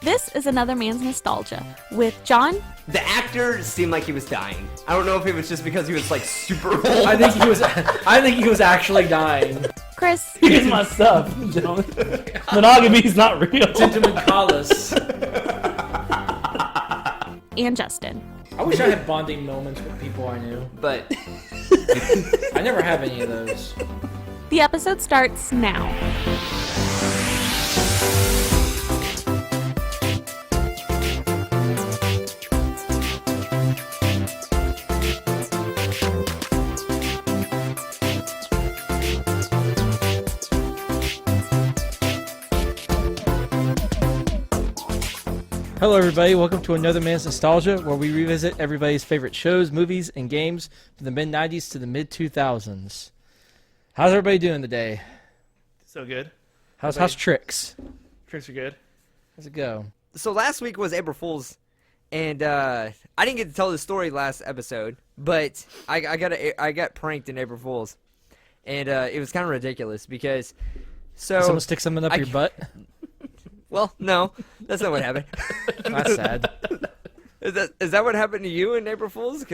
This is Another Man's Nostalgia with John. The actor seemed like he was dying. I don't know if it was just because he was like super old. I think he was actually dying. Chris. Here's my stuff. Monogamy's not real. Sentimentalist. And Justin. I wish I had bonding moments with people I knew, but I never have any of those. The episode starts now. Hello everybody, welcome to Another Man's Nostalgia, where we revisit everybody's favorite shows, movies, and games from the mid-90s to the mid-2000s. How's everybody doing today? So good. How's Tricks? Tricks are good. How's it go? So last week was April Fool's, and I didn't get to tell the story last episode, but I got pranked in April Fool's, and it was kind of ridiculous because Did someone stick something up your butt? Well, no, that's not what happened. That's sad. Is that what happened to you in April Fool's?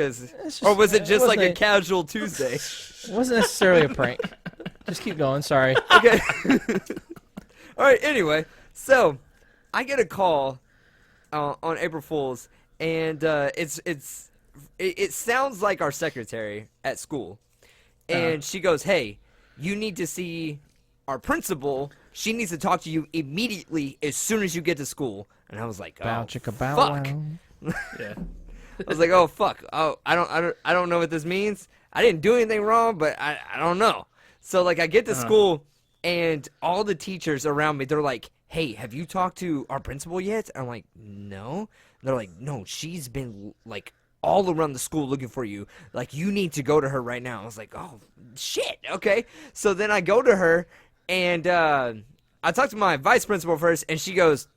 Or was it just like a casual Tuesday? It wasn't necessarily a prank. Just keep going, sorry. Okay. All right, anyway, so I get a call on April Fool's, and it sounds like our secretary at school. And she goes, "Hey, you need to see our principal. She needs to talk to you immediately as soon as you get to school." And I was like, "Oh, Bow chicka bow fuck." wow. Yeah. I was like, "Oh, fuck. Oh, I don't know what this means. I didn't do anything wrong, but I don't know." So like I get to school and all the teachers around me, they're like, "Hey, have you talked to our principal yet?" I'm like, "No." They're like, "No, she's been like all around the school looking for you. Like you need to go to her right now." I was like, "Oh, shit. Okay." So then I go to her and I talked to my vice principal first, and she goes,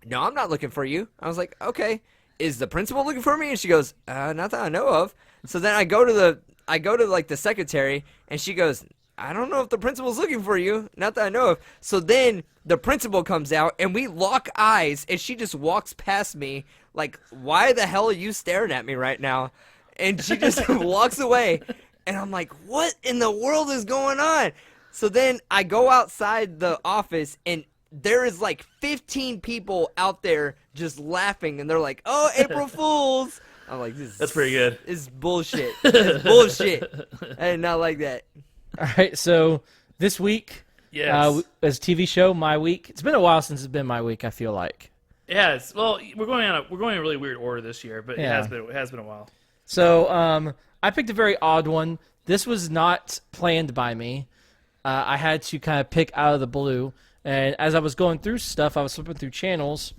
"No, I'm not looking for you." I was like, "Okay, is the principal looking for me?" And she goes, "Not that I know of." So then I go to like the secretary, and she goes, "I don't know if the principal's looking for you, not that I know of." So then the principal comes out, and we lock eyes, and she just walks past me like, "Why the hell are you staring at me right now?" And she just walks away, and I'm like, "What in the world is going on?" So then I go outside the office, and there is like 15 people out there just laughing, and they're like, "Oh, April Fools!" I'm like, That's pretty good. This is bullshit. It's bullshit. I did not like that. All right, so this week, Yes. as a TV show, My Week. It's been a while since it's been My Week, I feel like. Yes. Well, we're going in a really weird order this year, but Yeah. it has been a while. So I picked a very odd one. This was not planned by me. I had to kind of pick out of the blue. And as I was going through stuff, I was flipping through channels,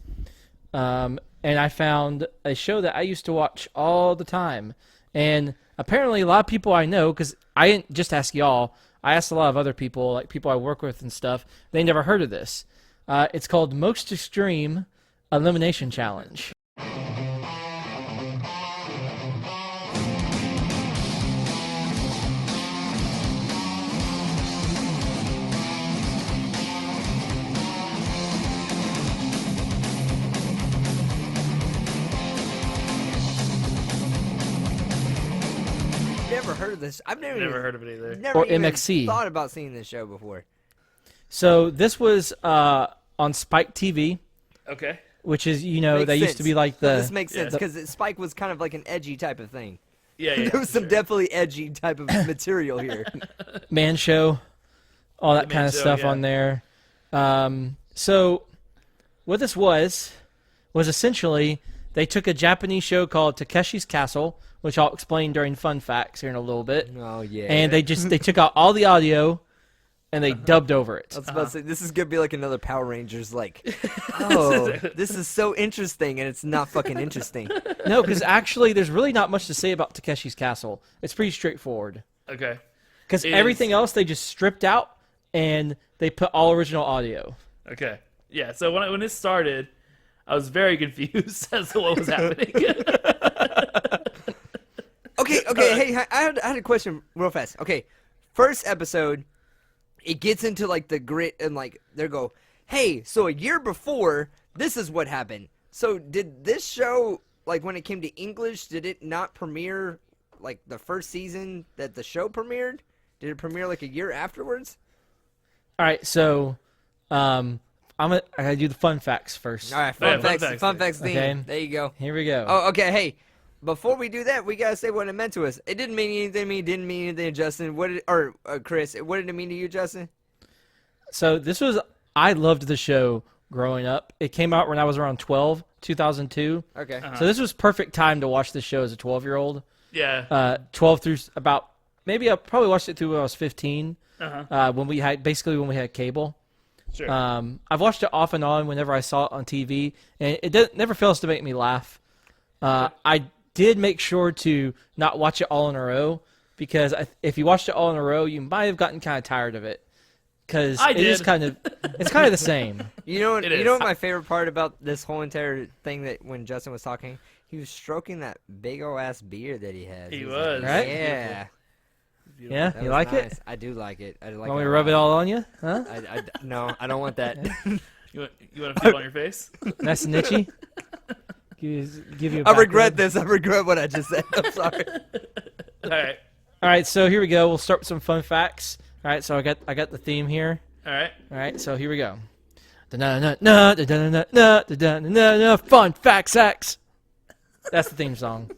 and I found a show that I used to watch all the time. And apparently a lot of people I know, because I didn't just ask y'all, I asked a lot of other people, like people I work with and stuff, they never heard of this. It's called Most Extreme Elimination Challenge. Never heard of this. I've never Heard of it either. Never Or even MXC. thought about seeing this show before. So this was on Spike TV, Okay. which is, Makes they used sense. to be like This the makes sense because Spike was kind of like an edgy type of thing. Yeah. There was some definitely edgy type of material here. Man Show, all that The kind Man of Show, stuff yeah. on there. So what this was essentially they took a Japanese show called Takeshi's Castle, which I'll explain during fun facts here in a little bit. Oh yeah. And they took out all the audio and they dubbed over it. I was about to say this is gonna be like another Power Rangers. Like, oh, this is so interesting, and it's not fucking interesting. No, because actually there's really not much to say about Takeshi's Castle. It's pretty straightforward. Okay. Because Is- everything else they just stripped out and they put all original audio. Okay. Yeah. So when it started, I was very confused as to what was happening. Okay, hey, I had a question real fast. Okay, first episode, it gets into like the grit and like they go, hey, so a year before this is what happened. So did this show, like when it came to English, did it not premiere like the first season that the show premiered? Did it premiere like a year afterwards? All right, so I gotta do the fun facts first. All right, Yeah, fun facts theme. Okay. There you go. Here we go. Oh, okay. Hey, before we do that, we gotta say what it meant to us. It didn't mean anything to me. Didn't mean anything to Justin. Chris? What did it mean to you, Justin? So I loved the show growing up. It came out when I was around 12, 2002. Okay. So this was perfect time to watch the show as a 12-year-old. Yeah. 12 through about maybe I probably watched it through when I was 15. When we had cable. Sure. I've watched it off and on whenever I saw it on TV, and it never fails to make me laugh. I did make sure to not watch it all in a row because if you watched it all in a row, you might have gotten kind of tired of it. Because it's kind of the same. You know It is. what my favorite part about this whole entire thing that when Justin was talking, he was stroking that big ol' ass beard that he had. He was was. like, Right? yeah. Yeah, That you was like nice. it? I do like it. I like Want me it to a rub it lot. all on you? Huh? No, I don't want that. You want to feel on your face? Nice and itchy. Give you. A I back regret rub. this. I regret what I just said. I'm sorry. All right. All right, so here we go. We'll start with some fun facts. All right, so I got the theme here. All right. All right, so here we go. Fun facts X. That's the theme song.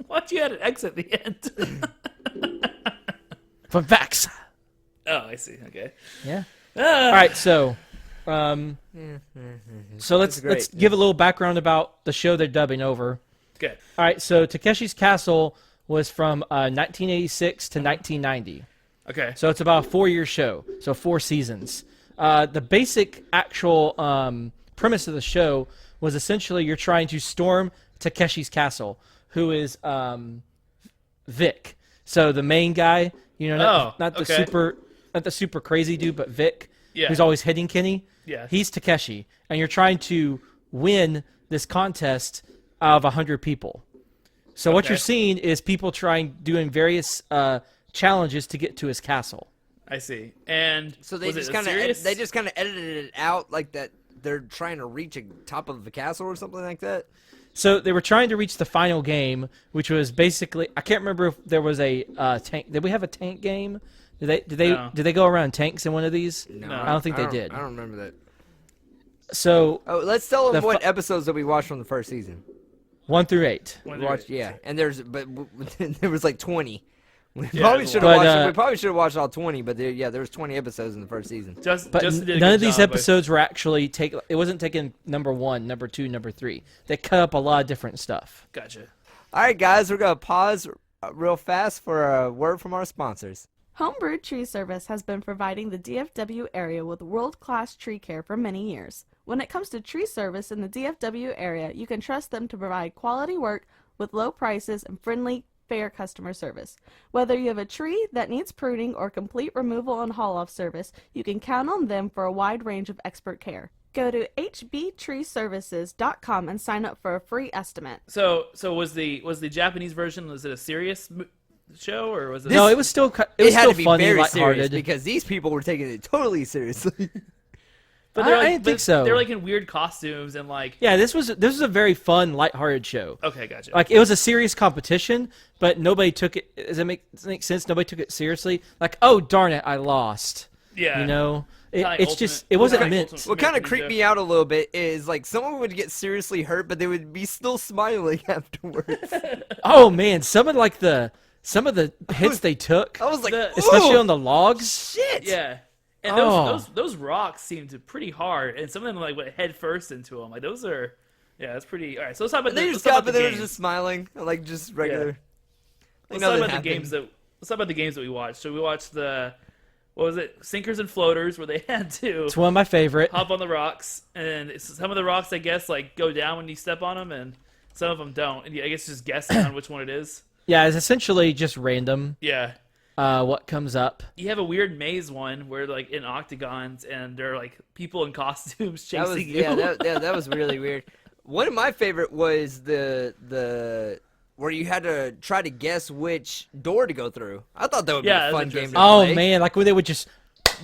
Why'd you add an X at the end? Fun facts. Oh, I see. Okay. Yeah. Ah. All right, so let's great. give a little background about the show they're dubbing over. Okay. All right, so Takeshi's Castle was from 1986 to 1990. Okay. So it's about a 4-year show, so 4 seasons. The basic actual premise of the show was essentially you're trying to storm Takeshi's Castle, who is Vic. So the main guy, not the super crazy dude, but Vic, Yeah. who's always hitting Kenny. Yeah. He's Takeshi, and you're trying to win this contest out of 100 people. So what Okay. you're seeing is people doing various challenges to get to his castle. I see. And So they was just it kind serious? of edited it out like that. They're trying to reach a top of the castle or something like that. So they were trying to reach the final game, which was basically I can't remember if there was a tank. Did we have a tank game? Did they go around tanks in one of these? No. I don't think they did. I don't remember that. So Oh, let's tell them The what fu- episodes that we watched from the first season. 1 through 8. When We they were- watched, yeah, and there was like 20. We Yeah, probably there's a should lot. have watched. But, We probably should have watched all 20, but there was 20 episodes in the first season. But Justin did a none good of these job. episodes were actually it wasn't taking number 1, number 2, number 3. They cut up a lot of different stuff. Gotcha. All right, guys, we're gonna pause real fast for a word from our sponsors. Homebrewed Tree Service has been providing the DFW area with world-class tree care for many years. When it comes to tree service in the DFW area, you can trust them to provide quality work with low prices and friendly, fair customer service. Whether you have a tree that needs pruning or complete removal and haul-off service, you can count on them for a wide range of expert care. Go to hbtreeservices.com and sign up for a free estimate. So was the Japanese version? Was it a serious show or was it? No, it was still It was had still to be funny, very serious lighthearted. because these people were taking it totally seriously. But I didn't think so. They're like in weird costumes and like. Yeah, this was a very fun, lighthearted show. Okay, gotcha. Like it was a serious competition, but nobody took it. Does it make sense? Nobody took it seriously. Like, oh darn it, I lost. yeah. You know, Like it's Ultimate- just it wasn't like meant. Ultimate What kind of Ninja. creeped me out a little bit is like someone would get seriously hurt, but they would be still smiling afterwards. Oh man, some of the hits they took, I was like, especially "Ooh, on the logs. shit. Yeah. And Oh. those rocks seemed pretty hard, and some of them like went head first into them. Like those are, yeah, that's pretty. All right, so let's talk about They the, just let's talk got, about but the they were games. just smiling, like just regular. Like Let's talk nothing about the happened. games let's talk about the games that we watched. So we watched what was it, Sinkers and Floaters, where they had to It's one of my favorite. hop on the rocks, and some of the rocks, I guess, like go down when you step on them, and some of them don't. And I guess just guessing on which one it is. Yeah, it's essentially just random. Yeah. What comes up? You have a weird maze one where like in octagons, and there are like people in costumes chasing That was you. that was really weird. One of my favorite was the where you had to try to guess which door to go through. I thought that would be Yeah, a that was fun game. To interesting. Oh play. man, like when they would just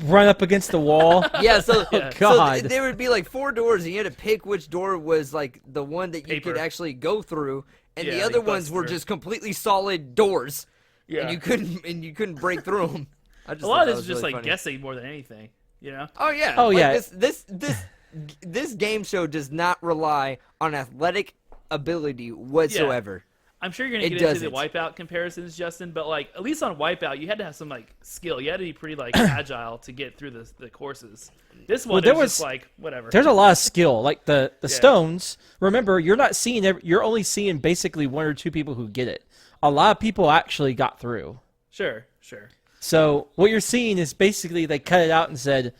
run up against the wall. Yeah, so, God. there would be like 4 doors, and you had to pick which door was like the one that you Paper. could actually go through, and the Yeah, other you bust ones were through. just completely solid doors, Yeah. and you couldn't break through them. I just A lot thought of that this was is just really like funny. guessing more than anything. You know? Oh yeah. Oh, Like, yeah. This game show does not rely on athletic ability whatsoever. I'm sure you're It gonna get into the doesn't. Wipeout comparisons, Justin. But like, at least on Wipeout, you had to have some like skill. You had to be pretty like agile to get through the courses. This one, there it was just was- like whatever. There's a lot of skill. Like the stones. Remember, you're not seeing. You're only seeing basically 1 or 2 people who get it. A lot of people actually got through. Sure. So what you're seeing is basically they cut it out and said,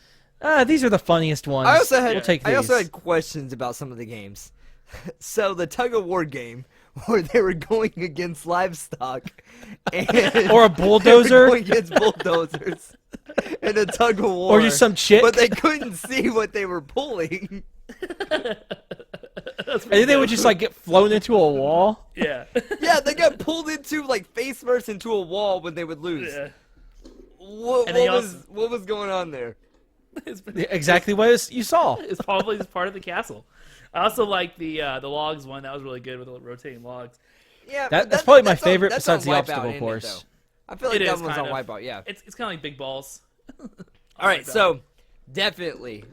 these are the funniest ones. I also had We'll take I also these." had questions about some of the games. So the tug of war game where they were going against livestock and Or a they bulldozer. were going against bulldozers in a tug of war. Or just some chick. But they couldn't see what they were pulling. And then they would just like get flown into a wall. Yeah. Yeah, they got pulled into like face first into a wall when they would lose. Yeah. What, And they what was going on there? Exactly what you saw. It's probably just part of the castle. I also like the logs one. That was really good with the rotating logs. Yeah, That's but probably my that's favorite that's on besides the Wipeout, obstacle ain't it, course. though? I feel like It that is one's on kind of. Wipeout. Yeah. It's kind of like big balls. All right, Wipeout. so definitely,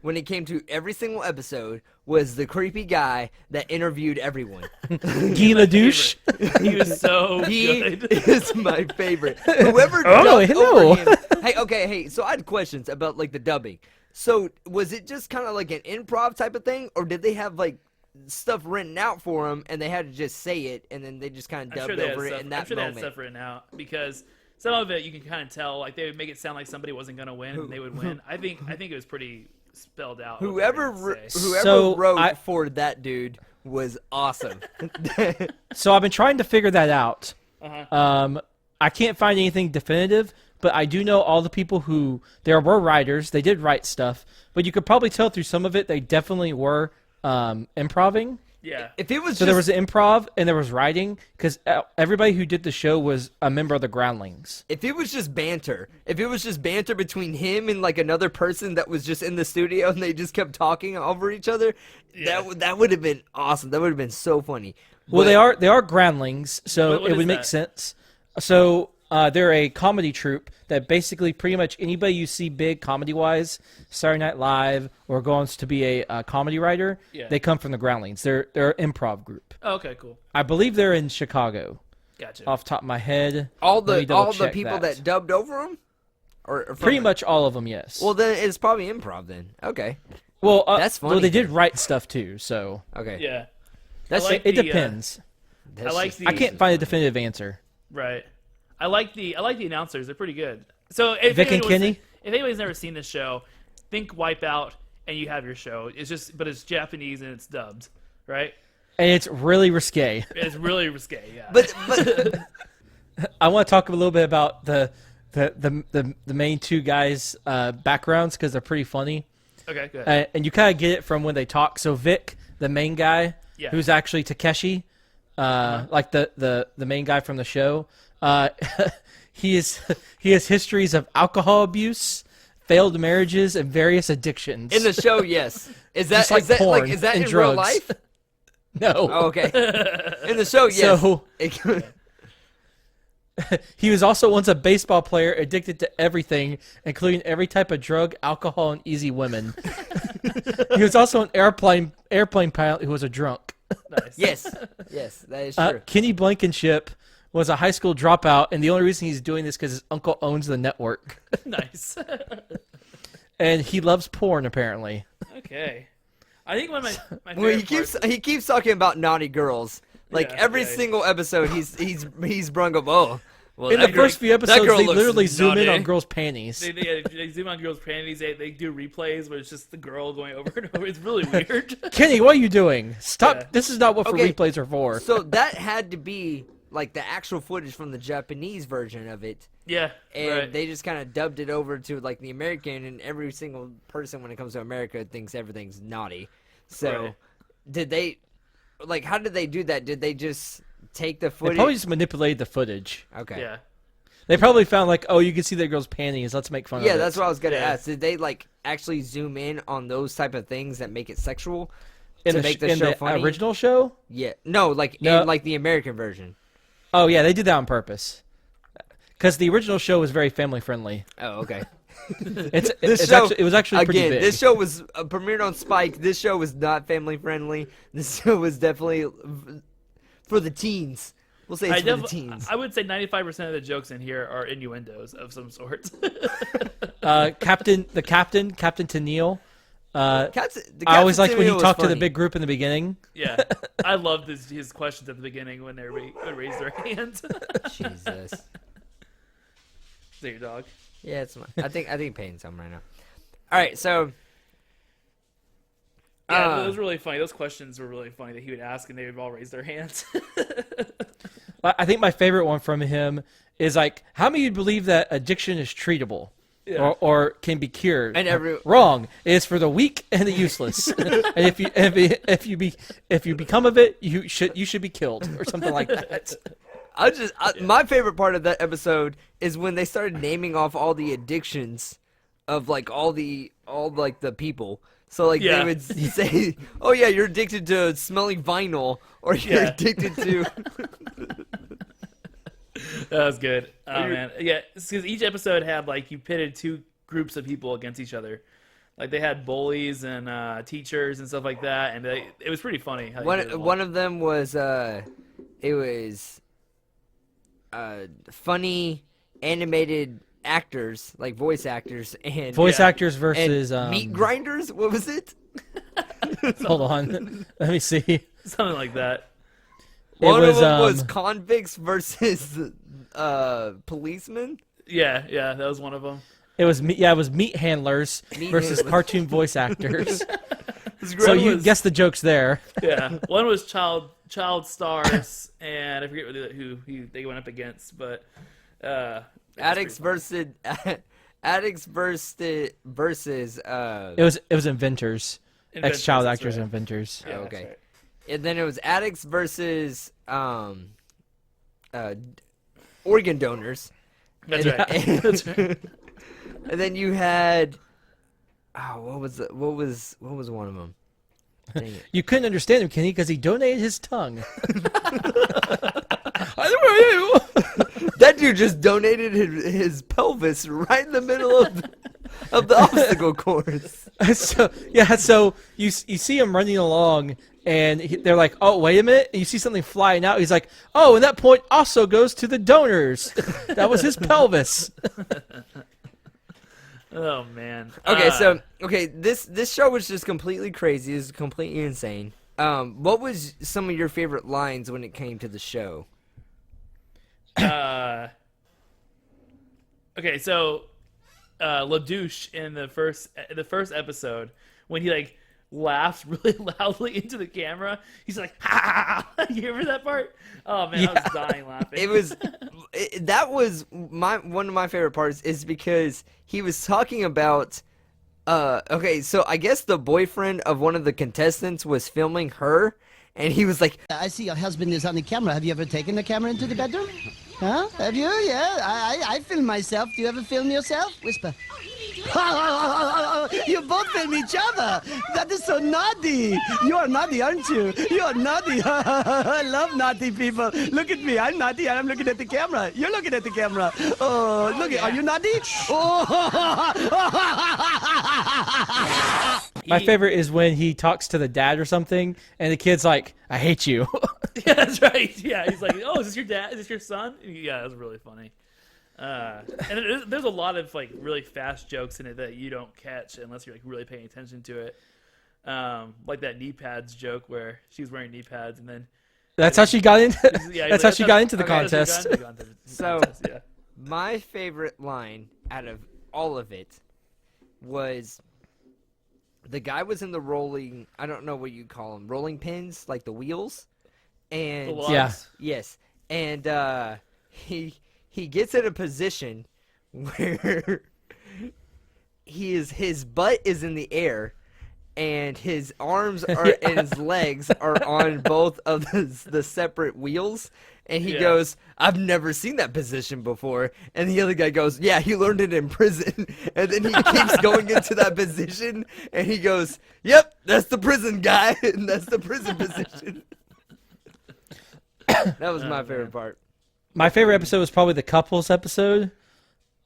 when it came to every single episode, was the creepy guy that interviewed everyone. Guy Ledouche. He was so He good. is my favorite. Whoever Oh, dubbed hello. over him. Hey, so I had questions about like the dubbing. So was it just kind of like an improv type of thing, or did they have like stuff written out for them and they had to just say it and then they just kind of I'm dubbed sure they had over it stuff. in that I'm sure they had moment? stuff written out because some of it you can kind of tell. Like they would make it sound like somebody wasn't going to win and they would win. I think it was pretty spelled out. what they were Whoever gonna say. So, wrote for that dude was awesome. So I've been trying to figure that out. Uh-huh. I can't find anything definitive, but I do know all the people who there were writers. They did write stuff, but you could probably tell through some of it they definitely were improving. Yeah. If it was So just there was improv and there was writing because everybody who did the show was a member of the Groundlings. if it was just banter between him and like another person that was just in the studio and they just kept talking over each other, Yeah. that would have been awesome. That would have been so funny. Well, But- they are Groundlings, so What it is would make that? sense. So they're a comedy troupe that basically pretty much anybody you see big comedy-wise, Saturday Night Live, or goes to be a comedy writer, Yeah. they come from the Groundlings. They're an improv group. Oh, okay. Cool. I believe they're in Chicago, Gotcha. off the top of my head. all Let me the all the double-check people that dubbed over him, or from Pretty it? much all of them, yes. Well, then it's probably improv. Then okay, well, that's Well, funny. they did write stuff too, so okay. Yeah. That's I like it the, depends. that's I like just- the- I can't find a definitive answer. Right. I like the announcers. They're pretty good. So if Vic and anybody's- Kenny? If anybody's never seen this show, think Wipeout and you have your show. But it's Japanese and it's dubbed, right? And it's really risque. It's really risque. Yeah. But I want to talk a little bit about the main two guys' backgrounds because they're pretty funny. okay, good. And you kind of get it from when they talk. So Vic, the main guy, Yeah. who's actually Takeshi, like the main guy from the show, he has histories of alcohol abuse, failed marriages, and various addictions. in the show, yes. Is that Just like is that porn is that and in real drugs. life? no, Oh, okay. In the show, yes. So- It- he was also once a baseball player addicted to everything, including every type of drug, alcohol, and easy women. He was also an airplane pilot who was a drunk. Nice. yes, that is true. Kenny Blankenship was a high school dropout, and the only reason he's doing this because his uncle owns the network, Nice. and he loves porn apparently. Okay. I think one of my Well, favorite parts- he keeps talking about naughty girls. Like Yeah, every yeah. single episode, he's brung up. Oh, well, In that the girl- first few that episodes, girl they looks literally zoom in naughty. on girls' panties. they zoom on girls' panties. They do replays where it's just the girl going over and over. It's really weird. Kenny, what are you doing? Stop! Yeah. This is not what Okay. replays are for. So that had to be like the actual footage from the Japanese version of it, Yeah. and right. they just kind of dubbed it over to like the American. And every single person when it comes to America thinks everything's naughty. So Right. did they, like, how did they do that? Did they just take the They footage? probably just manipulated the footage. Okay. Yeah. They probably found like, oh, you can see that girl's panties. Let's make fun of it. Yeah, that's what I was gonna Yeah. ask. Did they like actually zoom in on those type of things that make it sexual in to the, make the in show the funny? original show. Yeah, no, like No. in like the American version. Oh yeah, they did that on purpose. Because the original show was very family friendly. Oh, okay. It was actually pretty Again, big. this show was premiered on Spike. This show was not family friendly. This show was definitely for the teens. We'll say it's for the teens. I would say 95% of the jokes in here are innuendos of some sort. Captain Tennille. The I always liked when he was talked to the funny. big group in the beginning. Yeah, I loved his questions at the beginning when they would raise their hands. Jesus. Is that your dog? Yeah, it's my. I think Payne's home right now. All right, so. Yeah, it was really funny. Those questions were really funny that he would ask, and they would all raise their hands. I think my favorite one from him is like, how many of you believe that addiction is treatable? Yeah. Or can be cured? And Wrong. It's for the weak and the useless. And if you become of it, you should be killed or something like that. My favorite part of that episode is when they started naming off all the addictions of like all the people. So like Yeah. they would say, "Oh yeah, you're addicted to smelling vinyl, or you're Yeah. addicted to." That was good. Oh man, yeah, because each episode had like you pitted two groups of people against each other. Like they had bullies and teachers and stuff like that, and it was pretty funny. How they did it all. One of them was funny animated actors, like voice actors and Voice actors and versus meat grinders. What was it? Hold on, let me see. Something like that. One of was, them was convicts versus policemen. Yeah, that was one of them. It was meat handlers Meat versus handlers. cartoon voice actors. So So One you was- guess the jokes there. Yeah, one was child stars, and I forget who they went up against, but addicts versus versus It was inventors, ex-child that's actors, right. and inventors. Yeah, okay. that's right. And then it was addicts versus organ donors. That's And- right. And, That's right. and then you had what was one of them? Dang it. You couldn't understand him, Kenny, because he donated his tongue. That dude just donated his pelvis right in the middle of the obstacle course. So you see him running along, and they're like, "Oh, wait a minute!" And you see something flying out. He's like, "Oh, and that point also goes to the donors. That was his pelvis." Oh man. Okay, this show was just completely crazy. It was completely insane. What was some of your favorite lines when it came to the show? Okay, so LaDouche in the first episode when he like laughs really loudly into the camera, he's like, "Ha!" You remember that part? Oh man, I was dying laughing. That was one of my favorite parts is because he was talking about okay, so I guess the boyfriend of one of the contestants was filming her, and he was like, I see your husband is on the camera. Have you ever taken the camera into the bedroom? Huh? Have you? Yeah, I film myself. Do you ever film yourself? Whisper. You both film each other. That is so naughty. You are naughty, aren't you? You are naughty. I love naughty people. Look at me. I'm naughty and I'm looking at the camera. You're looking at the camera. Oh, look. Are you naughty? Oh. My favorite is when he talks to the dad or something, and the kid's like, "I hate you." Yeah, that's right. Yeah, he's like, "Oh, is this your dad? Is this your son?" Yeah, that was really funny. And there's a lot of like really fast jokes in it that you don't catch unless you're like really paying attention to it. Like that knee pads joke where she's wearing knee pads and then That's how she got into. yeah, That's how she got into the okay, contest. So- yeah. my favorite line out of all of it was the guy was in the rolling, I don't know what you call them, rolling pins, like the wheels. And The logs. Yeah. yes, and he gets in a position where his butt is in the air, and his arms are and his legs are on both of the separate wheels. And he goes, I've never seen that position before. And the other guy goes, yeah, he learned it in prison. And then he keeps going into that position. And he goes, yep, that's the prison guy. And that's the prison position. That was my favorite part. My favorite episode was probably the couples episode,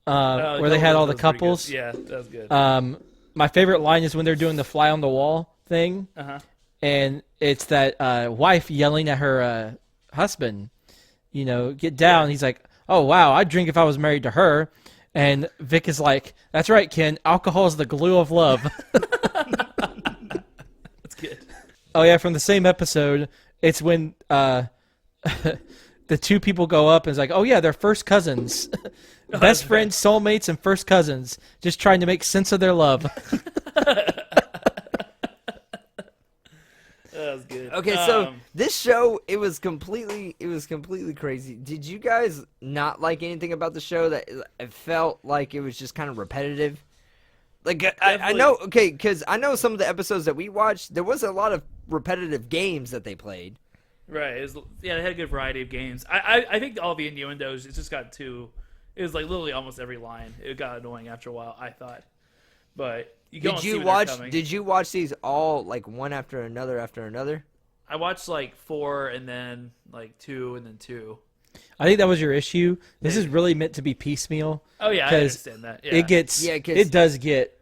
where they had all the couples. Yeah, that was good. My favorite line is when they're doing the fly on the wall thing. And it's that wife yelling at her husband, get down. He's like, oh, wow, I'd drink if I was married to her. And Vic is like, that's right, Ken. Alcohol is the glue of love. That's good. Oh, yeah, from the same episode, it's when the two people go up and it's like, oh, yeah, they're first cousins. Best friends, soulmates, and first cousins. Just trying to make sense of their love. That was good. Okay, so this show, it was completely crazy. Did you guys not like anything about the show that it felt like it was just kind of repetitive? Like, I know, okay, because I know some of the episodes that we watched, there was a lot of repetitive games that they played. Right. They had a good variety of games. I think all the innuendos, it just got too... It was like literally almost every line. It got annoying after a while, I thought. But Did you watch these all like one after another? I watched like 4 and then like 2 and then 2. I think that was your issue. This is really meant to be piecemeal. Oh yeah, I understand that. Yeah. It does get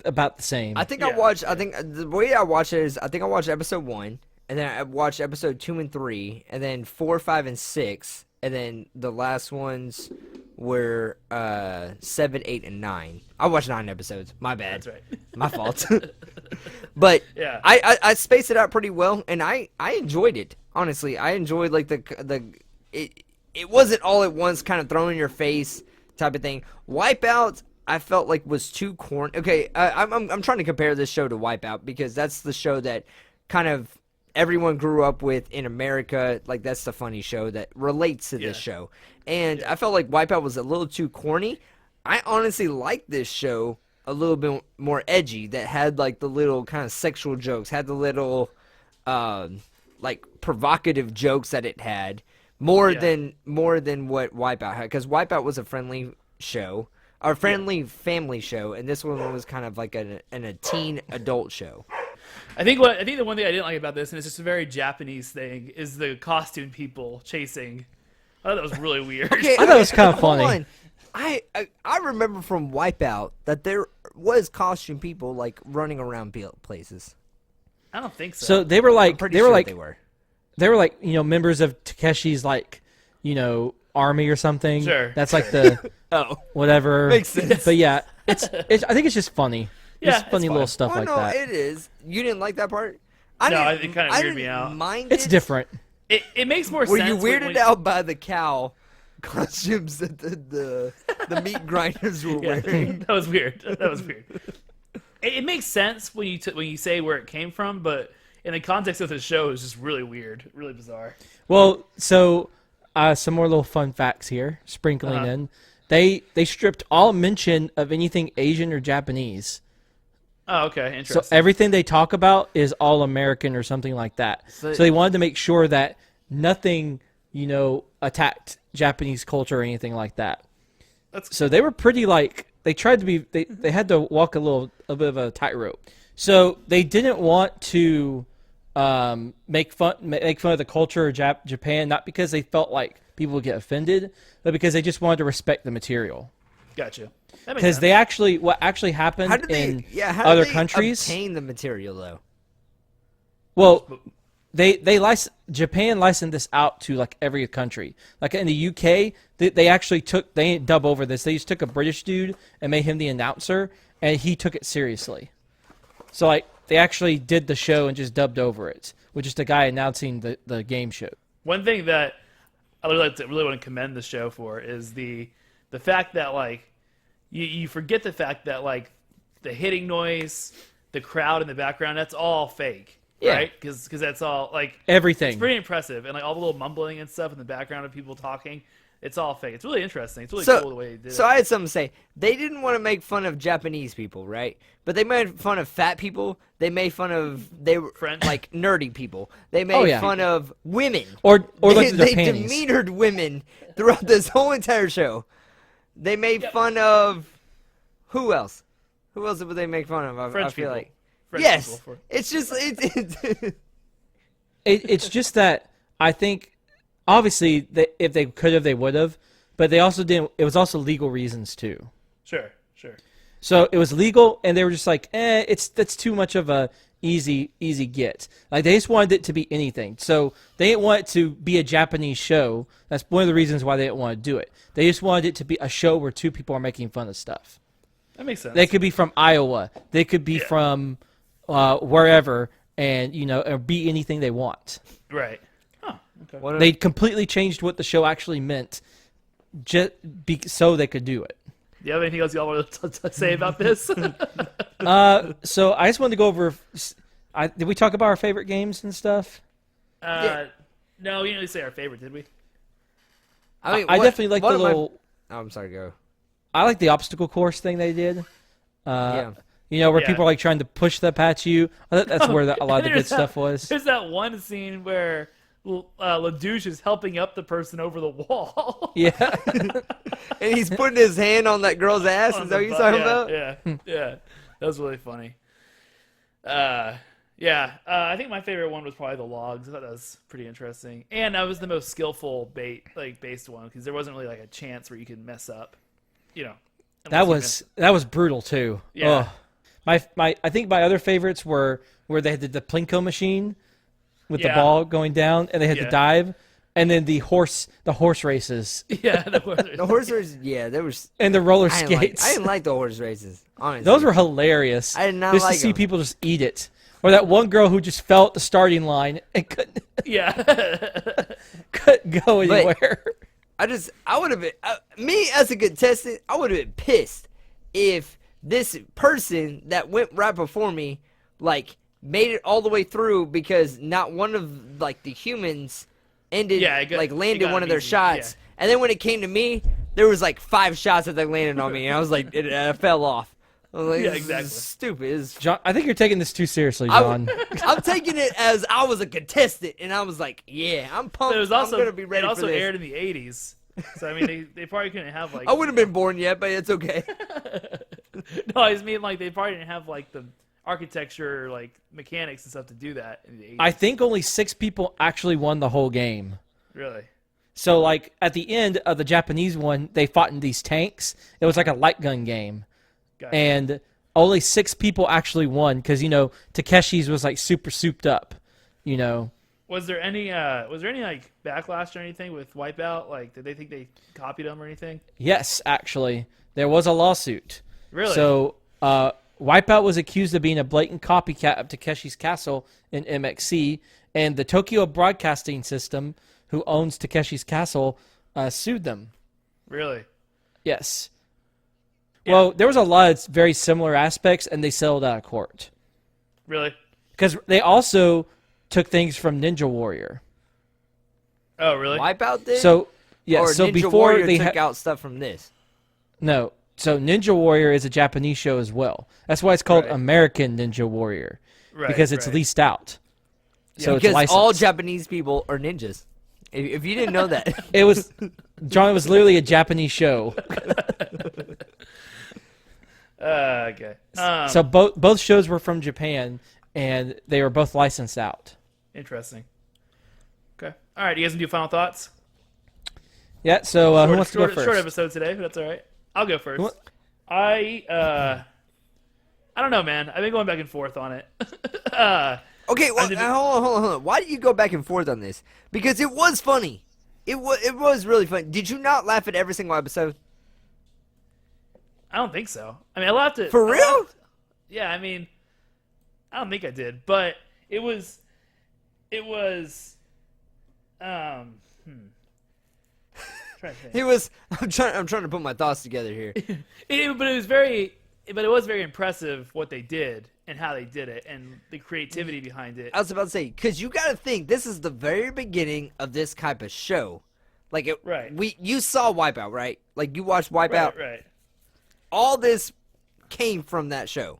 about the same. I think I think the way I watch it is I think I watched episode 1 and then I watched episode 2 and 3 and then 4, 5, and 6 and then the last ones were 7, 8, and 9. I watched 9 episodes. My bad. That's right. My fault. But yeah, I spaced it out pretty well, and I enjoyed it. Honestly, I enjoyed like it wasn't all at once, kind of thrown in your face type of thing. Wipeout, I felt like was too corny. Okay, I'm trying to compare this show to Wipeout because that's the show that kind of everyone grew up with in America. Like that's the funny show that relates to this show. And I felt like Wipeout was a little too corny. I honestly liked this show a little bit more edgy, that had like the little kind of sexual jokes, had the little like provocative jokes that it had more than what Wipeout had, because Wipeout was a friendly show, or friendly family show, and this one was kind of like a teen adult show. I think the one thing I didn't like about this, and it's just a very Japanese thing, is the costume people chasing. I thought that was really weird. Okay, I thought it was kind of hold funny. on. I remember from Wipeout that there was costume people like running around places. I don't think so. So they were like, They were members of Takeshi's like, army or something. Sure. That's like the Oh, whatever. makes sense. But yeah, it's I think it's just funny. Yeah, Just funny it's little fine. stuff like no, that. it is. You didn't like that part? No, it kinda weirded me out. Mind It's it. different. It makes more Were sense. you when- weirded out by the cow costumes that the meat grinders were Yeah, wearing? that was weird. It makes sense when you say where it came from, but in the context of the show, it's just really weird, really bizarre. Well, so some more little fun facts here, sprinkling in. They stripped all mention of anything Asian or Japanese. Oh, okay, interesting. So everything they talk about is all American or something like that. So they wanted to make sure that nothing, attacked Japanese culture or anything like that. So they were pretty they tried to be they had to walk a bit of a tightrope. So they didn't want to make fun of the culture of Japan, not because they felt like people would get offended, but because they just wanted to respect the material. Gotcha. That makes Because sense. what actually happened How did they? in How other did they countries? obtain the material though? Well, they Japan licensed this out to like every country. Like in the UK, they actually they didn't dub over this. They just took a British dude and made him the announcer, and he took it seriously. So like they actually did the show and just dubbed over it with just a guy announcing the game show. One thing that I really want to commend the show for is the fact that like you forget the fact that like the hitting noise, the crowd in the background, that's all fake, right? Because that's all like Everything. It's pretty impressive, and like all the little mumbling and stuff in the background of people talking. It's all fake. It's really interesting. It's really So, cool the way they did it. so I had something to say. They didn't want to make fun of Japanese people, right? But they made fun of fat people. They made fun of French. like nerdy people. They made yeah. fun of women. Or they, look at their they panties. demeanored women throughout this whole entire show. They made fun of who else? Who else would they make fun of? I French feel people. like French yes. people for- It's just it's It's just that I think, obviously, that if they could have, they would have. But they also didn't. It was also legal reasons too. Sure. So it was legal, and they were just like, that's too much of a easy get. Like they just wanted it to be anything. So they didn't want it to be a Japanese show. That's one of the reasons why they didn't want to do it. They just wanted it to be a show where two people are making fun of stuff. That makes sense. They could be from Iowa. They could be from wherever, and or be anything they want. Right. Huh. Okay. They completely changed what the show actually meant, so they could do it. Do you have anything else y'all want to say about this? So I just wanted to go over. Did we talk about our favorite games and stuff? No, we didn't really say our favorite, did we? I mean, I definitely like the one of my- little. Oh, I'm sorry, go. I like the obstacle course thing they did. Yeah. Where Yeah. people are like trying to push the past you. I thought that's where a lot of the good There's that- stuff was. There's that one scene where LaDouche is helping up the person over the wall. Yeah. And he's putting his hand on that girl's ass. On Is the that what you're butt. talking about? Yeah. That was really funny. I think my favorite one was probably the logs. I thought that was pretty interesting, and that was the most skillful based one because there wasn't really like a chance where you could mess up. That was brutal too. Yeah. Oh. I think my other favorites were where they had the Plinko machine with the Yeah. ball going down, and they had Yeah. to dive, and then the horse races Yeah, The horse races, yeah, there was. and the roller I skates. didn't like the horse races. Honestly, Those were hilarious. I did not just like to see 'em. people just eat it, or that one girl who just fell at the starting line and couldn't go anywhere. I would have been me as a contestant. I would have been pissed if this person that went right before me, like, made it all the way through because not one of like the humans landed one of their easy, shots, and then when it came to me, there was like 5 shots that they landed on me, and I was like, it fell off. I was like, Yeah, this exactly. is stupid. This is John, I think you're taking this too seriously, John. I'm taking it as I was a contestant, and I was like, yeah, I'm pumped. But it was also I'm gonna be ready it also for this. aired in the '80s, so I mean they probably couldn't have like. I wouldn't have been born yet, but it's okay. No, I just mean like they probably didn't have like the architecture, like mechanics and stuff to do that in the '80s. I think only 6 people actually won the whole game. Really. So, like, at the end of the Japanese one, they fought in these tanks. It was like a light gun game. Gotcha. And only 6 people actually won because, Takeshi's was, like, super souped up, Was there any like backlash or anything with Wipeout? Like, did they think they copied them or anything? Yes, actually. There was a lawsuit. Really? So, Wipeout was accused of being a blatant copycat of Takeshi's Castle in MXC, and the Tokyo Broadcasting System, who owns Takeshi's Castle, sued them. Really? Yes. Well, there was a lot of very similar aspects, and they settled out of court. Really? Because they also took things from Ninja Warrior. Oh, really? Wipeout did? So, yeah, or so Ninja before Warrior they took out stuff from this. No. So Ninja Warrior is a Japanese show as well. That's why it's called Right. American Ninja Warrior. Right, Because it's right. leased out. So it's Because licensed. all Japanese people are ninjas. If you didn't know that. It was John. It was literally a Japanese show. Okay. So both shows were from Japan, and they were both licensed out. Interesting. Okay. All right. You guys want to do final thoughts? Yeah. So who wants to go first? Short episode today, but that's all right. I'll go first. What? I don't know, man. I've been going back and forth on it. Okay, well, did- hold on. Why do you go back and forth on this? Because it was funny. It was really funny. Did you not laugh at every single episode? I don't think so. I mean, I laughed at For real? Yeah, I mean, I don't think I did, but it was. Trying to think. It was. I'm trying to put my thoughts together here. But it was very impressive what they did and how they did it and the creativity behind it. I was about to say, because you got to think, this is the very beginning of this type of show. Like Right. you saw Wipeout, right? Like you watched Wipeout. Right. All this came from that show.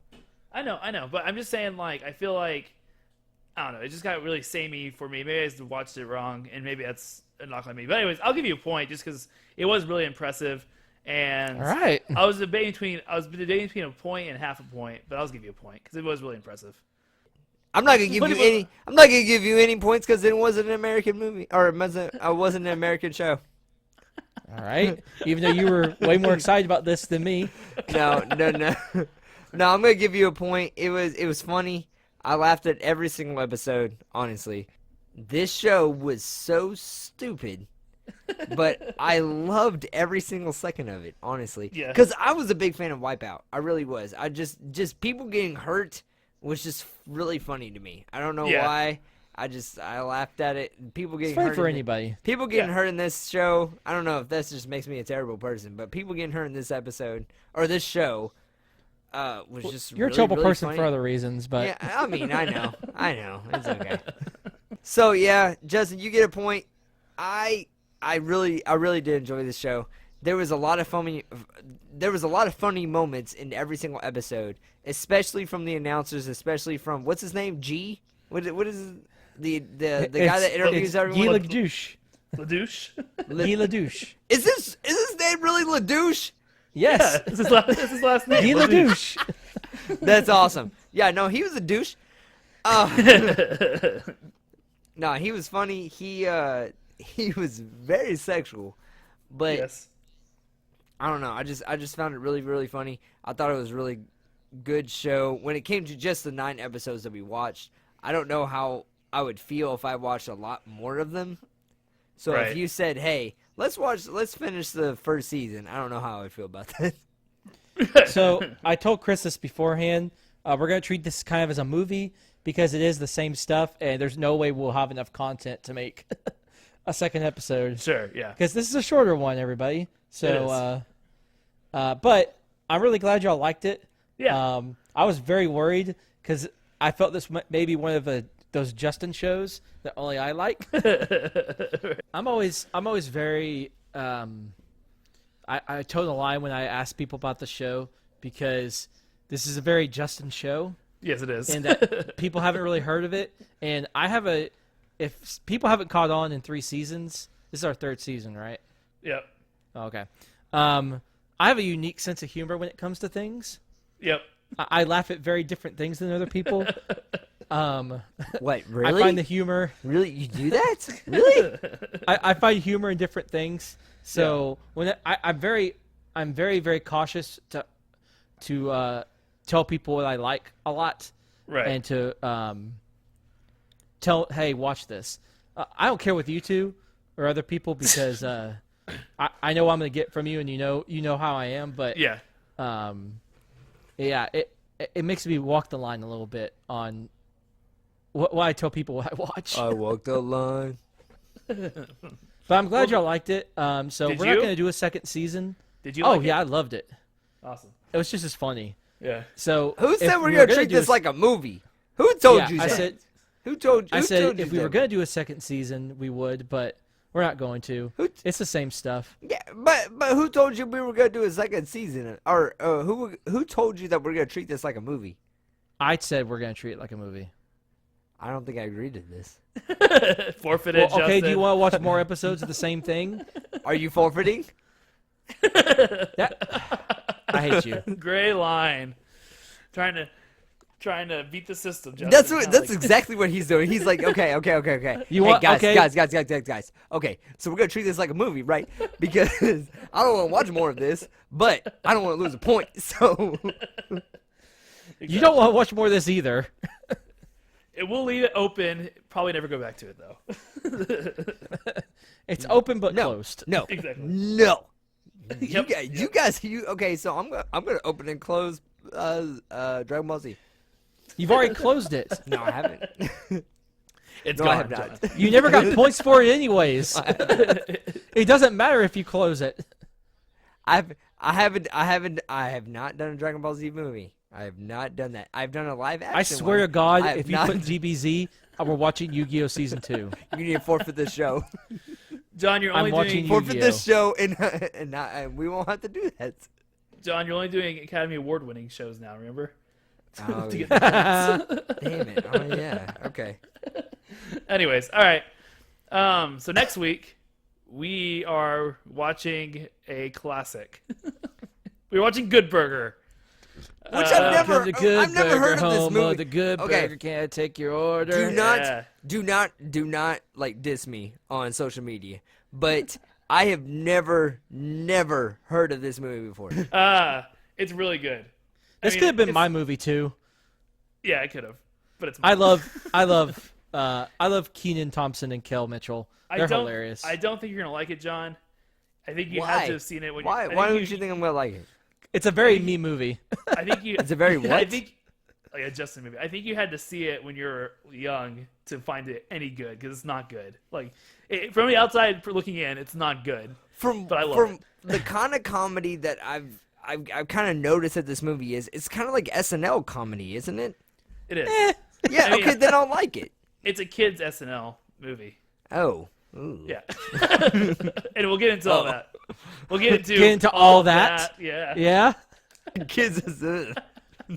I know, but I'm just saying, like, I feel like, I don't know, it just got really samey for me. Maybe I just watched it wrong, and maybe that's a knock on me. But anyways, I'll give you a point just because it was really impressive. And All right. I was debating between a point and half a point, but I'll just give you a point because it was really impressive. I'm not gonna give you any. I'm not gonna give you any points because it wasn't an American movie, or it wasn't an American show. All right. Even though you were way more excited about this than me. No. No, I'm gonna give you a point. It was funny. I laughed at every single episode. Honestly, this show was so stupid, but I loved every single second of it. Honestly, Yeah. because I was a big fan of Wipeout. I really was. I just people getting hurt was just really funny to me. I don't know Yeah. why. I laughed at it. People getting It's funny hurt for in anybody. People getting Yeah. hurt in this show. I don't know if this just makes me a terrible person, but people getting hurt in this episode or this show was just You're really, a terrible really person funny. for other reasons, but Yeah, I mean, I know, it's okay. So yeah, Justin, you get a point. I really did enjoy this show. There was a lot of funny moments in every single episode, especially from the announcers, especially from what's his name, G. What is the guy that interviews everyone? Guy Ledouche. LaDouche? Guy Ledouche. Is his name really LaDouche? Yes. That's his last name. Guy Ledouche. That's awesome. Yeah, no, he was a douche. No, he was funny. He was very sexual, but Yes. I don't know. I just found it really, really funny. I thought it was a really good show. When it came to just the 9 episodes that we watched, I don't know how I would feel if I watched a lot more of them. So Right. if you said, "Hey, let's finish the first season," I don't know how I would feel about that. So I told Chris this beforehand. We're going to treat this kind of as a movie because it is the same stuff, and there's no way we'll have enough content to make a second episode. Sure, yeah. Because this is a shorter one, everybody. It So, but I'm really glad y'all liked it. Yeah. I was very worried because I felt this may be one of those Justin shows that only I like. I'm always very. I toe the line when I ask people about the show because this is a very Justin show, Yes, it is. and that people haven't really heard of it. And I have if people haven't caught on in 3 seasons, this is our 3rd season, right? Yep. Okay. I have a unique sense of humor when it comes to things. Yep. I laugh at very different things than other people. What, I really? find the humor. Really? You do that? Really? I find humor in different things. So when I'm very very cautious to tell people what I like a lot, Right. and to tell, hey, watch this. I don't care with you two or other people because I know what I'm gonna get from you, and you know how I am. But Yeah. yeah, it makes me walk the line a little bit on what I tell people what I watch. I walked the line. But I'm glad y'all liked it. So Did we're not you? going to do a second season. Did you Oh like yeah, I it? loved it. Awesome. It was just as funny. Yeah. So Who said if we're we gonna were treat do this a- like a movie? Who told Yeah, you I that? said Who told you if we were that? going to do a second season, we would, but we're not going to. Who- It's the same stuff. Yeah, but who told you we were gonna do a second season? Or who told you that we're gonna treat this like a movie? I said we're going to treat it like a movie. I don't think I agreed to this. Forfeited. Well, okay, do you Justin. want to watch more episodes of the same thing? Are you forfeiting? I hate you. Gray line. Trying to beat the system, Justin. That's exactly what he's doing. He's like, okay. You Hey, want- guys, okay. guys. Okay, so we're gonna treat this like a movie, right? Because I don't want to watch more of this, but I don't want to lose a point. So You don't want to watch more of this either. It will leave it open. Probably never go back to it though. It's open but no, closed. no, Exactly. no. Yep, You guys. Okay, so I'm gonna open and close Dragon Ball Z. You've already closed it. No, I haven't. It's No, gone. I have not. John. You never got points for it anyways. It doesn't matter if you close it. I have not done a Dragon Ball Z movie. I have not done that. I've done a live action. I swear one. to God, I have if you not- put DBZ, we're watching Yu-Gi-Oh! Season 2. You need to forfeit this show. John, you're I'm only watching doing Forfeit Yu-Gi-Oh. this show, and we won't have to do that. John, you're only doing Academy Award winning shows now. Remember? Oh, To get yeah. the points. Damn it. Oh, yeah. Okay. Anyways, all right. So next week we are watching a classic. We're watching Good Burger. Which I've never heard of this home movie. the Good Okay. Burger can't take your order. Do not like diss me on social media. But I have never heard of this movie before. It's really good. This could have been my movie too. Yeah, it could have, but it's. I love Keenan Thompson and Kel Mitchell. They're hilarious. I don't think you're gonna like it, John. I think you Why? had to have seen it when. Why don't you think I'm gonna like it? It's a very me movie. I think you. It's a very what? I think, like a Justin movie. I think you had to see it when you were young to find it any good because it's not good. Like from the outside looking in, it's not good. But I love it. The kind of comedy that I've kind of noticed that this movie is, it's kind of like SNL comedy, isn't it? It is. Yeah. I mean, Okay, then I'll like it. It's a kids SNL movie. Oh. Ooh. Yeah. And we'll get into all that. We'll get into all that. Yeah. Yeah. Kids is.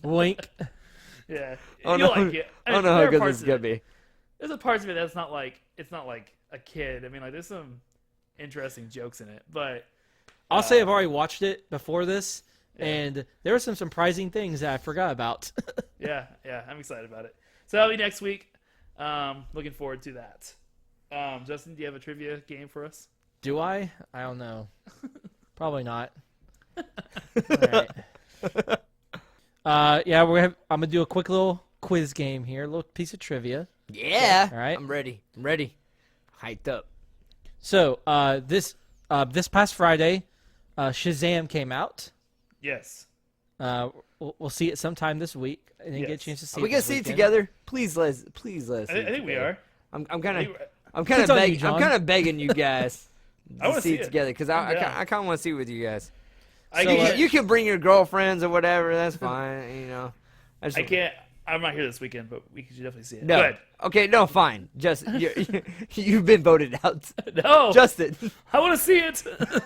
Wink. Yeah. Oh, You'll no. like it. I don't know there how are good parts this is of gonna it- be. There's a parts of it that's not like it's not like a kid. I mean, like there's some interesting jokes in it, but I'll say I've already watched it before this, and there were some surprising things that I forgot about. yeah, I'm excited about it. So that'll be next week. Looking forward to that. Justin, do you have a trivia game for us? Do I? I don't know. Probably not. All right. Yeah, I'm gonna do a quick little quiz game here, a little piece of trivia. Yeah. All right. I'm ready. Hyped up. So, this past Friday, Shazam came out. Yes. We'll see it sometime this week. I didn't get a Yes. chance to see Are we it gonna this see it weekend. together? Please let us. I see it think we together. are. I'm kind It's of on you, begging. John. I'm kind of begging you guys I to wanna see see it it. together because I'm down. I kind of want to see it with you guys. I So, can't. You can bring your girlfriends or whatever. That's fine. You know. I can't. I'm not here this weekend, but we should definitely see it. No. Good. Okay. No. Fine. Just you've been voted out. No. Justin. I want to see it.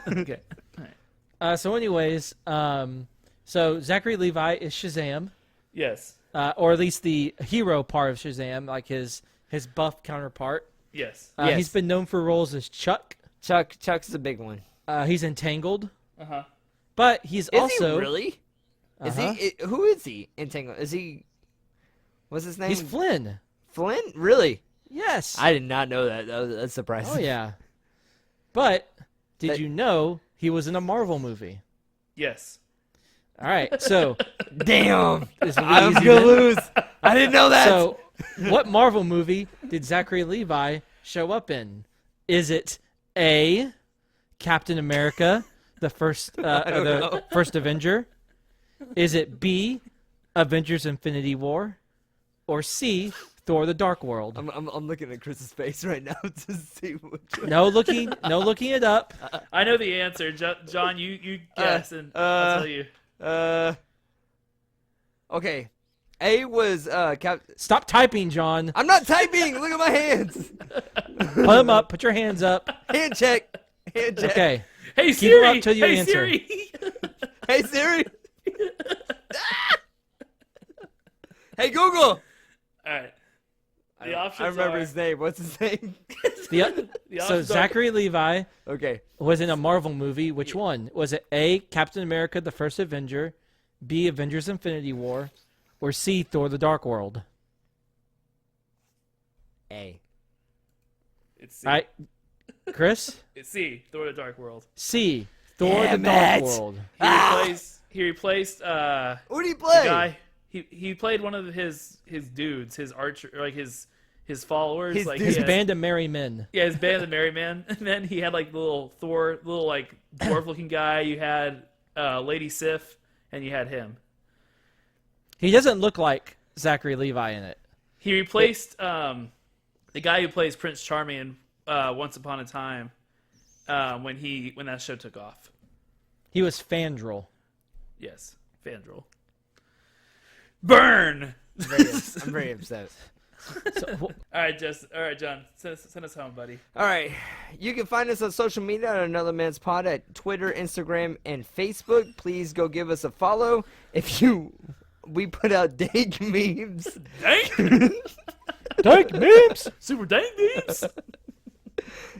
Okay. So, anyways, so Zachary Levi is Shazam, Yes. or at least the hero part of Shazam, like his buff counterpart. Yes. Yes. He's been known for roles as Chuck. Chuck's the big one. He's Entangled, Uh huh. but he's Is also he really? Is he? Who is he? Entangled? Is he? What's his name? he's Flynn. Flynn. Really? Yes. I did not know that. That's surprising. Oh yeah. But did That- you know he was in a Marvel movie? Yes. All right, so Damn. this will be I'm easy gonna then. lose. I didn't know that. So, what Marvel movie did Zachary Levi show up in? Is it A, Captain America, the first first Avenger? Is it B, Avengers: Infinity War, or C, Thor: The Dark World? I'm looking at Chris's face right now to see which one. No looking it up. I know the answer. John, you guess, and I'll tell you. Okay. A was Stop typing, John. I'm not typing. Look at my hands. Put them up. Put your hands up. Hand check. Hand check. Okay. Hey Keep 'em Siri. up till you Hey answer. Siri. Hey Siri. Hey Google. All right. The options I remember are, his name. What's his name? The, the so options are- Zachary Levi Okay. was in a Marvel movie. Which one? Was it A, Captain America: The First Avenger, B, Avengers: Infinity War, or C, Thor: The Dark World? A. It's C. All right, Chris? It's C. Thor: The Dark World. C, Thor: Damn The Dark it. World. He replaced Who did he the play? guy. He played one of his dudes, his archer, like his followers, His like dudes. His he had- band of merry men. Yeah, his band, the Merry Men, and then he had like the little like dwarf-looking guy. You had Lady Sif, and you had him. He doesn't look like Zachary Levi in it. He replaced the guy who plays Prince Charming in Once Upon a Time when that show took off. He was Fandral. Yes, Fandral. Burn. I'm very upset. All right, John, send us home, buddy. All right. You can find us on social media at Another Man's Pod at Twitter, Instagram, and Facebook. Please go give us a follow. We put out dank memes. Dank? Dank memes. Super dank memes?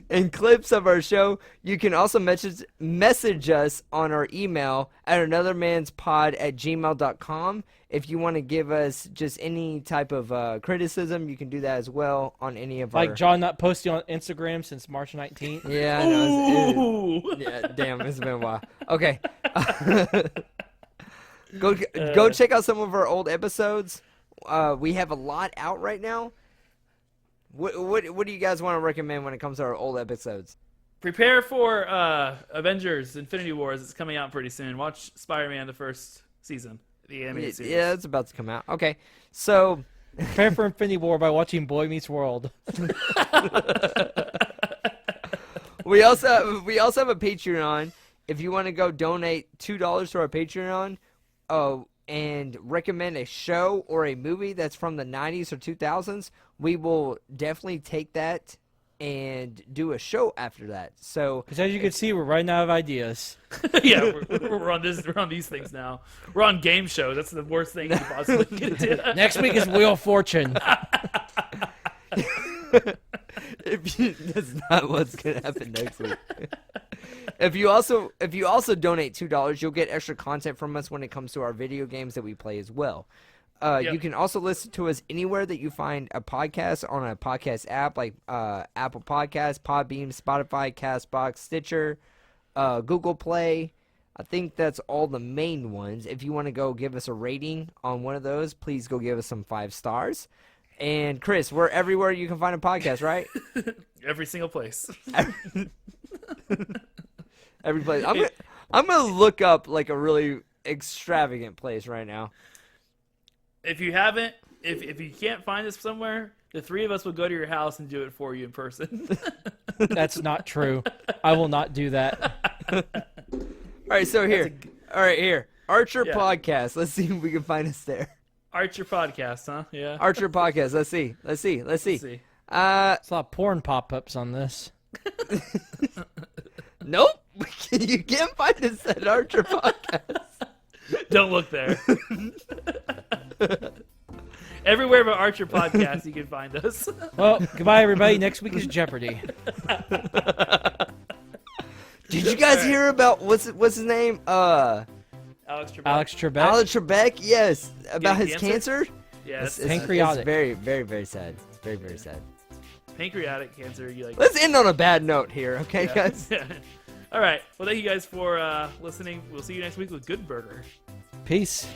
And clips of our show. You can also message us on our email at anothermanspod@gmail.com. If you want to give us just any type of criticism, you can do that as well on any of our... Like John not posting on Instagram since March 19th. Yeah, I know. Ooh. Yeah, damn, it's been a while. Okay. Go check out some of our old episodes. We have a lot out right now. What do you guys want to recommend when it comes to our old episodes? Prepare for Avengers Infinity Wars. It's coming out pretty soon. Watch Spider-Man the first season, the animated series. Yeah, it's about to come out. Okay, so Prepare for Infinity War by watching Boy Meets World. we also have a Patreon. If you want to go donate $2 to our Patreon, and recommend a show or a movie that's from the 90s or 2000s, we will definitely take that and do a show after that. So, Because as you can see, we're running out of ideas. Yeah, we're on these things now. We're on game shows. That's the worst thing you could possibly could do. Next week is Wheel of Fortune. That's not what's gonna happen next week. If you also donate $2, you'll get extra content from us when it comes to our video games that we play as well. Yep. You can also listen to us anywhere that you find a podcast on a podcast app like Apple Podcasts, Podbeam, Spotify, Castbox, Stitcher, Google Play. I think that's all the main ones. If you want to go give us a rating on one of those, please go give us some 5 stars. And Chris, we're everywhere you can find a podcast, right? Every single place. Every place. I'm gonna look up like a really extravagant place right now. If you haven't, if you can't find us somewhere, the 3 of us will go to your house and do it for you in person. That's not true. I will not do that. All right, so here. Archer Yeah. Podcast. Let's see if we can find us there. Archer Podcast, huh? Yeah. Archer Podcast. Let's see. Let's see. There's a lot of porn pop-ups on this. Nope. You can't find us at Archer Podcast. Don't look there. Everywhere but Archer Podcast, you can find us. Well, goodbye, everybody. Next week is Jeopardy. Did you guys hear about what's his name? Alex Trebek. Alex Trebek. Alex Trebek. Yes, about Getting his cancer? cancer. Yes. Pancreatic. It's very, very, very sad. It's very, very sad. Pancreatic cancer. You like? Let's end on a bad note here, okay, Yeah. guys? All right. Well, thank you guys for listening. We'll see you next week with Good Burger. Peace.